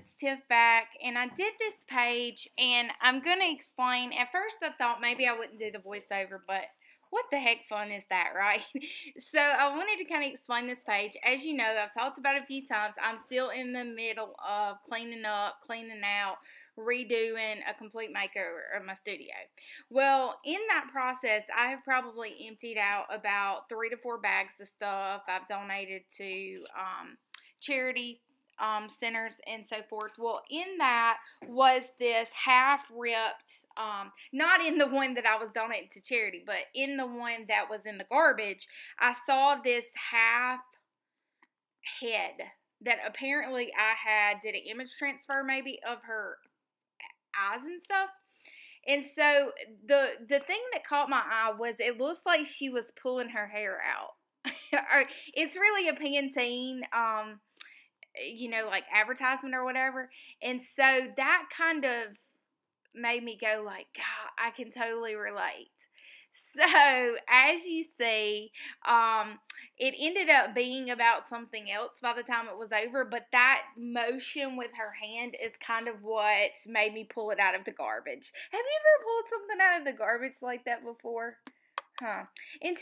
it's Tiff back, and I did this page, and I'm going to explain. At first I thought maybe I wouldn't do the voiceover, but what the heck fun is that, right? So I wanted to kind of explain this page. As you know, I've talked about it a few times. I'm still in the middle of cleaning up, cleaning out, redoing a complete makeover of my studio. Well, in that process, I have probably emptied out about 3 to 4 bags of stuff I've donated to charity centers and so forth. Well, in that was this half-ripped, not in the one that I was donating to charity, but in the one that was in the garbage, I saw this half head that apparently did an image transfer maybe of her eyes and stuff. And so the thing that caught my eye was it looks like she was pulling her hair out. It's really a Pantene, like advertisement or whatever. And so that kind of made me go like, God, I can totally relate. So, as you see, it ended up being about something else by the time it was over, but that motion with her hand is kind of what made me pull it out of the garbage. Have you ever pulled something out of the garbage like that before? Huh. And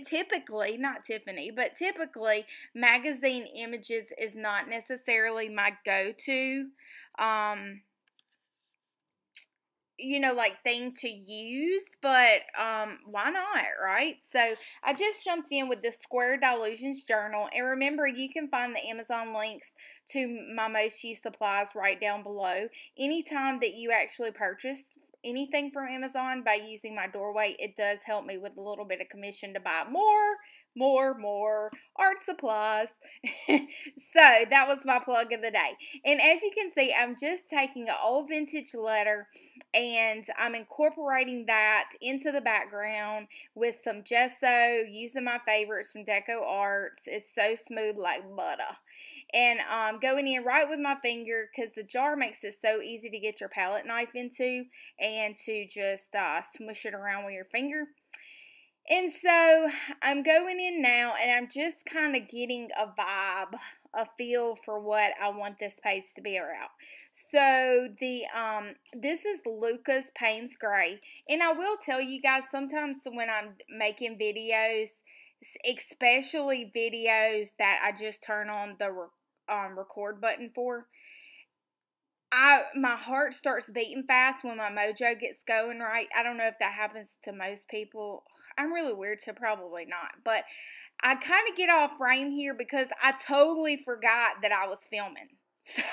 typically, not Tiffany, but typically, magazine images is not necessarily my go-to, thing to use, but why not, right? So I just jumped in with the Square Delusions journal, and remember, you can find the Amazon links to my most used supplies right down below. Anytime that you actually purchase anything from Amazon by using my doorway, it does help me with a little bit of commission to buy more art supplies. So that was my plug of the day. And as you can see, I'm just taking an old vintage letter and I'm incorporating that into the background with some gesso, using my favorites from Deco Arts. It's so smooth like butter. And going in right with my finger, because the jar makes it so easy to get your palette knife into and to just smush it around with your finger. And so I'm going in now and I'm just kind of getting a vibe, a feel for what I want this page to be about. So this is Luca's Payne's Gray. And I will tell you guys, sometimes when I'm making videos, especially videos that I just turn on the record button for, my heart starts beating fast when my mojo gets going, right? I don't know if that happens to most people. I'm really weird, so probably not. But I kind of get off frame here because I totally forgot that I was filming. So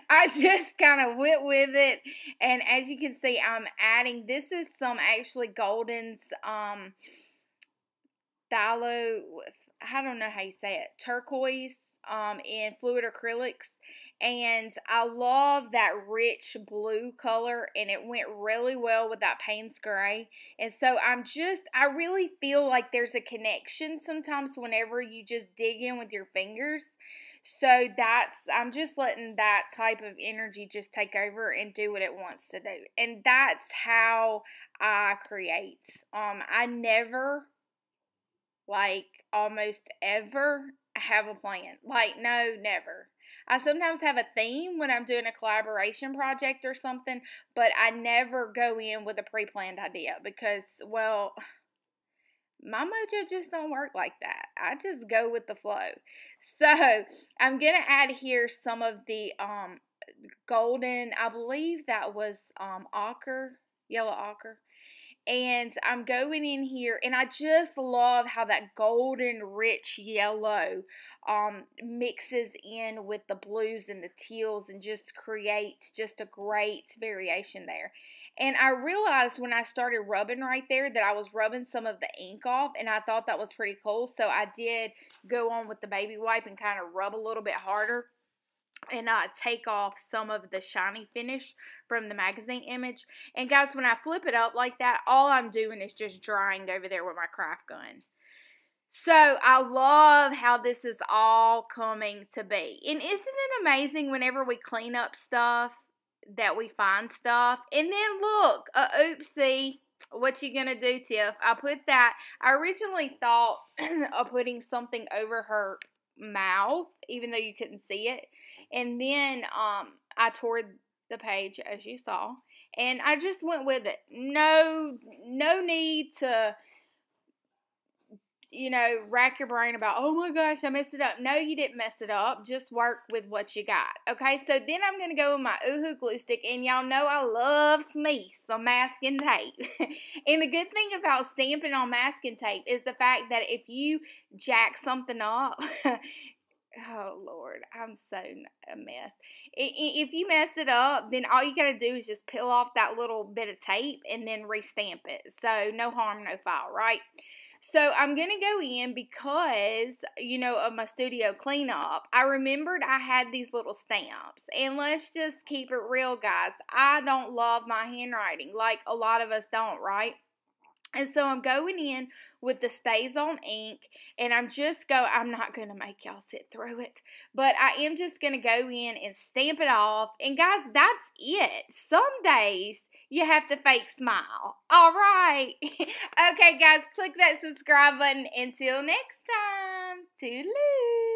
I just kind of went with it. And as you can see, I'm adding, this is some actually Golden's phthalo, I don't know how you say it, turquoise in fluid acrylics. And I love that rich blue color, and it went really well with that Payne's Gray. And so I really feel like there's a connection sometimes whenever you just dig in with your fingers. So I'm just letting that type of energy just take over and do what it wants to do. And that's how I create. I never, almost ever have a plan. No, never. I sometimes have a theme when I'm doing a collaboration project or something, but I never go in with a pre-planned idea because, well, my mojo just don't work like that. I just go with the flow. So I'm going to add here some of the golden, I believe that was ochre, yellow ochre. And I'm going in here, and I just love how that golden rich yellow mixes in with the blues and the teals and just creates just a great variation there. And I realized when I started rubbing right there that I was rubbing some of the ink off, and I thought that was pretty cool. So I did go on with the baby wipe and kind of rub a little bit harder and take off some of the shiny finish from the magazine image. And guys, when I flip it up like that, all I'm doing is just drying over there with my craft gun. So I love how this is all coming to be. And isn't it amazing whenever we clean up stuff that we find stuff? And then look, oopsie. What you gonna do, Tiff? I originally thought of putting something over her mouth, even though you couldn't see it. And then I tore the page, as you saw, and I just went with it. No need to, rack your brain about, oh my gosh, I messed it up. No, you didn't mess it up. Just work with what you got. Okay, so then I'm going to go with my Oohoo glue stick, and y'all know I love me some masking tape. And the good thing about stamping on masking tape is the fact that if you jack something up, oh, Lord, I'm so a mess. If you mess it up, then all you got to do is just peel off that little bit of tape and then restamp it. So no harm, no foul, right? So I'm going to go in because, of my studio cleanup. I remembered I had these little stamps. And let's just keep it real, guys. I don't love my handwriting like a lot of us don't, right? And so I'm going in with the Stays On ink, and I'm not going to make y'all sit through it, but I am just going to go in and stamp it off. And guys, that's it. Some days you have to fake smile. All right. Okay, guys, click that subscribe button. Until next time, toodaloo.